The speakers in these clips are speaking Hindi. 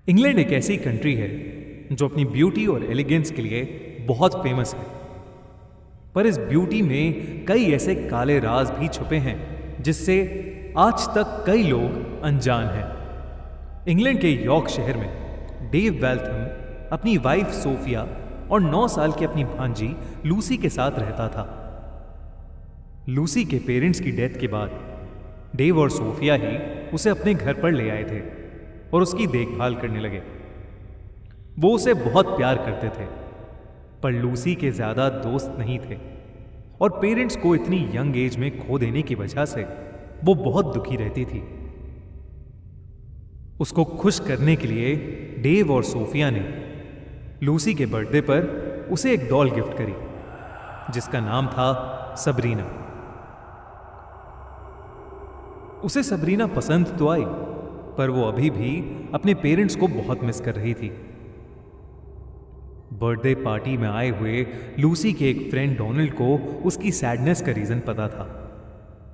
इंग्लैंड एक ऐसी कंट्री है जो अपनी ब्यूटी और एलिगेंस के लिए बहुत फेमस है। पर इस ब्यूटी में कई ऐसे काले राज भी छुपे हैं जिससे आज तक कई लोग अनजान हैं। इंग्लैंड के यॉर्क शहर में डेव वेल्थम अपनी वाइफ सोफिया और 9 साल की अपनी भांजी लूसी के साथ रहता था। लूसी के पेरेंट्स की डेथ के बाद डेव और सोफिया ही उसे अपने घर पर ले आए थे और उसकी देखभाल करने लगे। वो उसे बहुत प्यार करते थे, पर लूसी के ज्यादा दोस्त नहीं थे और पेरेंट्स को इतनी यंग एज में खो देने की वजह से वो बहुत दुखी रहती थी। उसको खुश करने के लिए डेव और सोफिया ने लूसी के बर्थडे पर उसे एक डॉल गिफ्ट करी जिसका नाम था सबरीना। उसे सबरीना पसंद तो आई, पर वो अभी भी अपने पेरेंट्स को बहुत मिस कर रही थी। बर्थडे पार्टी में आए हुए लूसी के एक फ्रेंड डोनाल्ड को उसकी सैडनेस का रीजन पता था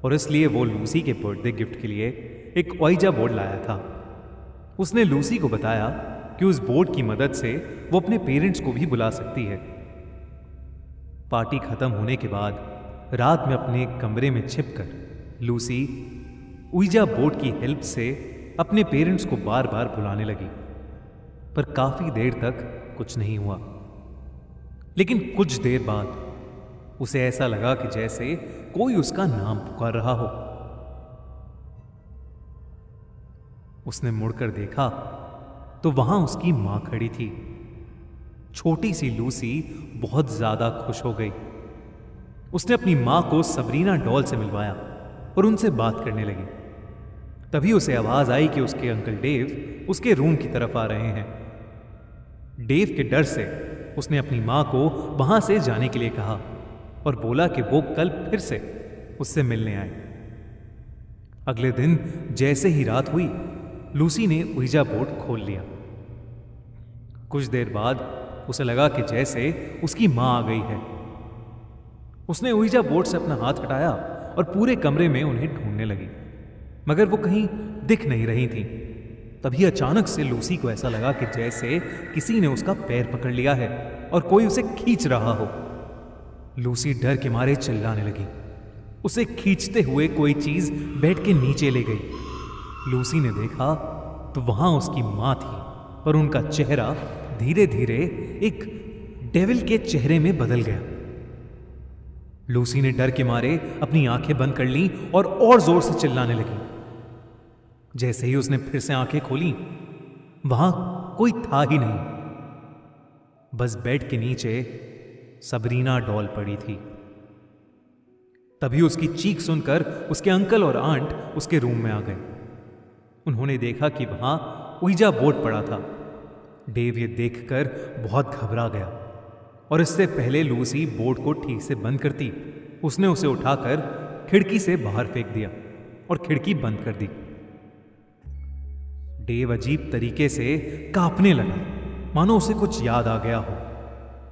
और इसलिए वो लूसी के बर्थडे गिफ्ट के लिए एक ओइजा बोर्ड लाया था। उसने लूसी को बताया कि उस बोर्ड की मदद से वो अपने पेरेंट्स को भी बुला सकती है। पार्टी खत्म होने के बाद रात में अपने कमरे में छिपकर लूसी ओइजा बोर्ड की हेल्प से अपने पेरेंट्स को बार बार बुलाने लगी, पर काफी देर तक कुछ नहीं हुआ। लेकिन कुछ देर बाद उसे ऐसा लगा कि जैसे कोई उसका नाम पुकार रहा हो। उसने मुड़कर देखा तो वहां उसकी मां खड़ी थी। छोटी सी लूसी बहुत ज्यादा खुश हो गई। उसने अपनी मां को सबरीना डॉल से मिलवाया और उनसे बात करने लगी। तभी उसे आवाज आई कि उसके अंकल डेव उसके रूम की तरफ आ रहे हैं। डेव के डर से उसने अपनी मां को वहां से जाने के लिए कहा और बोला कि वो कल फिर से उससे मिलने आए। अगले दिन जैसे ही रात हुई, लूसी ने ओइजा बोर्ड खोल लिया। कुछ देर बाद उसे लगा कि जैसे उसकी मां आ गई है। उसने ओइजा बोर्ड से अपना हाथ हटाया और पूरे कमरे में उन्हें ढूंढने लगी, मगर वो कहीं दिख नहीं रही थी। तभी अचानक से लूसी को ऐसा लगा कि जैसे किसी ने उसका पैर पकड़ लिया है और कोई उसे खींच रहा हो। लूसी डर के मारे चिल्लाने लगी। उसे खींचते हुए कोई चीज बेड के नीचे ले गई। लूसी ने देखा तो वहां उसकी मां थी, पर उनका चेहरा धीरे धीरे एक डेविल के चेहरे में बदल गया। लूसी ने डर के मारे अपनी आंखें बंद कर लीं और जोर से चिल्लाने लगी। जैसे ही उसने फिर से आंखें खोली, वहां कोई था ही नहीं, बस बेड के नीचे सबरीना डॉल पड़ी थी। तभी उसकी चीख सुनकर उसके अंकल और आंट उसके रूम में आ गए। उन्होंने देखा कि वहां ओइजा बोर्ड पड़ा था। डेव ये देखकर बहुत घबरा गया और इससे पहले लूसी बोर्ड को ठीक से बंद करती, उसने उसे उठाकर खिड़की से बाहर फेंक दिया और खिड़की बंद कर दी। डेव अजीब तरीके से कांपने लगा, मानो उसे कुछ याद आ गया हो।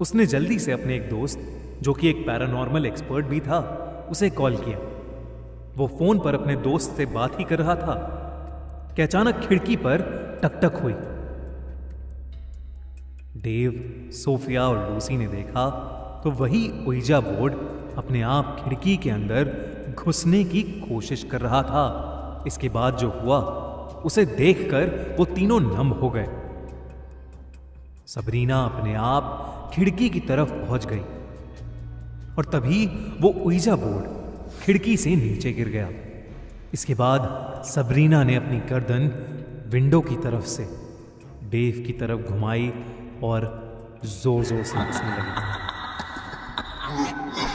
उसने जल्दी से अपने एक दोस्त, जो कि एक पैरानॉर्मल एक्सपर्ट भी था, उसे कॉल किया। वो फोन पर अपने दोस्त से बात ही कर रहा था कि अचानक खिड़की पर टकटक हुई। डेव, सोफिया और लूसी ने देखा तो वही ओइजा बोर्ड अपने आप खिड़की के अंदर घुसने की कोशिश कर रहा था। इसके बाद जो हुआ उसे देखकर वो तीनों नम हो गए। सबरीना अपने आप खिड़की की तरफ पहुंच गई और तभी वो ओइजा बोर्ड खिड़की से नीचे गिर गया। इसके बाद सबरीना ने अपनी गर्दन विंडो की तरफ से डेव की तरफ घुमाई और जोर जोर से हंसने लगी।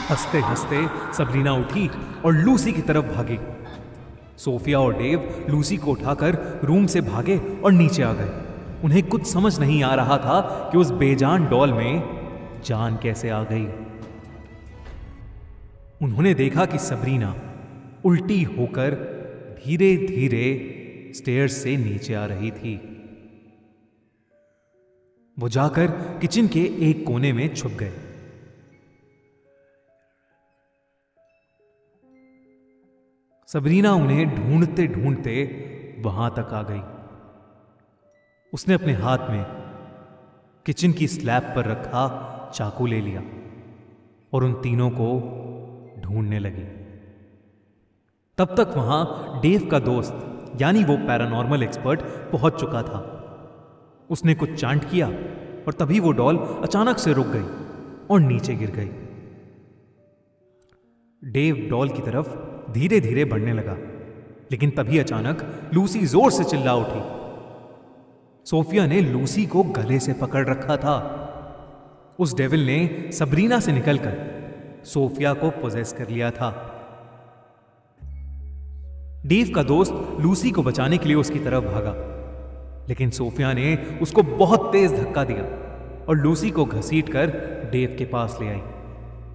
हंसते हंसते सबरीना उठी और लूसी की तरफ भागी। सोफिया और डेव लूसी को उठाकर रूम से भागे और नीचे आ गए। उन्हें कुछ समझ नहीं आ रहा था कि उस बेजान डॉल में जान कैसे आ गई। उन्होंने देखा कि सबरीना उल्टी होकर धीरे धीरे स्टेयर्स से नीचे आ रही थी। वो जाकर किचन के एक कोने में छुप गए। सबरीना उन्हें ढूंढते ढूंढते वहां तक आ गई। उसने अपने हाथ में किचन की स्लैब पर रखा चाकू ले लिया और उन तीनों को ढूंढने लगी। तब तक वहां डेव का दोस्त यानी वो पैरानॉर्मल एक्सपर्ट पहुंच चुका था। उसने कुछ चांट किया और तभी वो डॉल अचानक से रुक गई और नीचे गिर गई। डेव डॉल की तरफ धीरे धीरे बढ़ने लगा, लेकिन तभी अचानक लूसी जोर से चिल्ला उठी। सोफिया ने लूसी को गले से पकड़ रखा था। उस डेविल ने सबरीना से निकलकर सोफिया को पोजेस कर लिया था। डेव का दोस्त लूसी को बचाने के लिए उसकी तरफ भागा, लेकिन सोफिया ने उसको बहुत तेज धक्का दिया और लूसी को घसीटकर डेव के पास ले आई।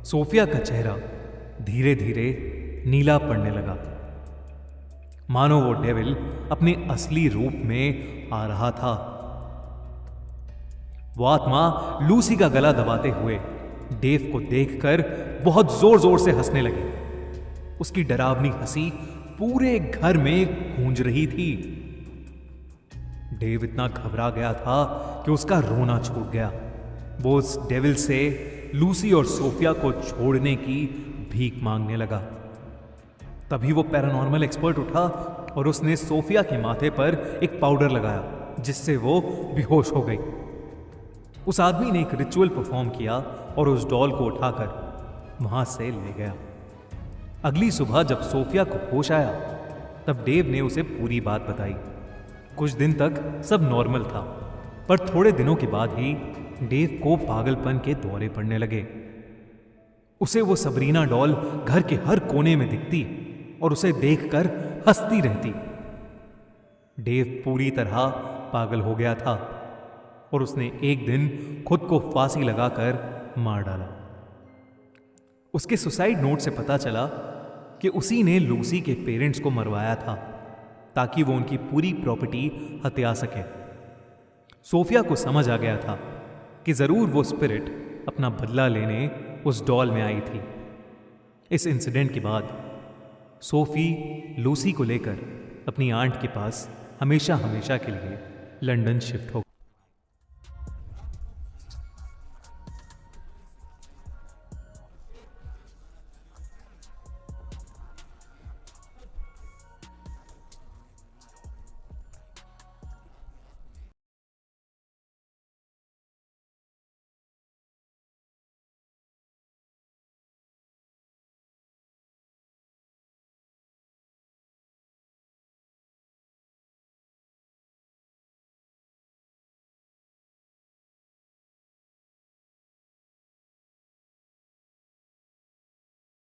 सोफिया का चेहरा धीरे धीरे नीला पड़ने लगा, मानो वो डेविल अपने असली रूप में आ रहा था। वो आत्मा लूसी का गला दबाते हुए डेव को देखकर बहुत जोर जोर से हंसने लगी। उसकी डरावनी हंसी पूरे घर में गूंज रही थी। डेव इतना घबरा गया था कि उसका रोना छूट गया। वो उस डेविल से लूसी और सोफिया को छोड़ने की भीख मांगने लगा। तभी वो पैरानॉर्मल एक्सपर्ट उठा और उसने सोफिया के माथे पर एक पाउडर लगाया, जिससे वो बेहोश हो गई। उस आदमी ने एक रिचुअल परफॉर्म किया और उस डॉल को उठाकर वहां से ले गया। अगली सुबह जब सोफिया को होश आया, तब डेव ने उसे पूरी बात बताई। कुछ दिन तक सब नॉर्मल था, पर थोड़े दिनों के बाद ही डेव को पागलपन के दौरे पड़ने लगे। उसे वो सबरीना डॉल घर के हर कोने में दिखती और उसे देखकर हंसती रहती। डेव पूरी तरह पागल हो गया था और उसने एक दिन खुद को फांसी लगाकर मार डाला। उसके सुसाइड नोट से पता चला कि उसी ने लूसी के पेरेंट्स को मरवाया था ताकि वो उनकी पूरी प्रॉपर्टी हथिया सके। सोफिया को समझ आ गया था कि जरूर वो स्पिरिट अपना बदला लेने उस डॉल में आई थी। इस इंसिडेंट के बाद सोफी लूसी को लेकर अपनी आंट के पास हमेशा हमेशा के लिए लंदन शिफ्ट हो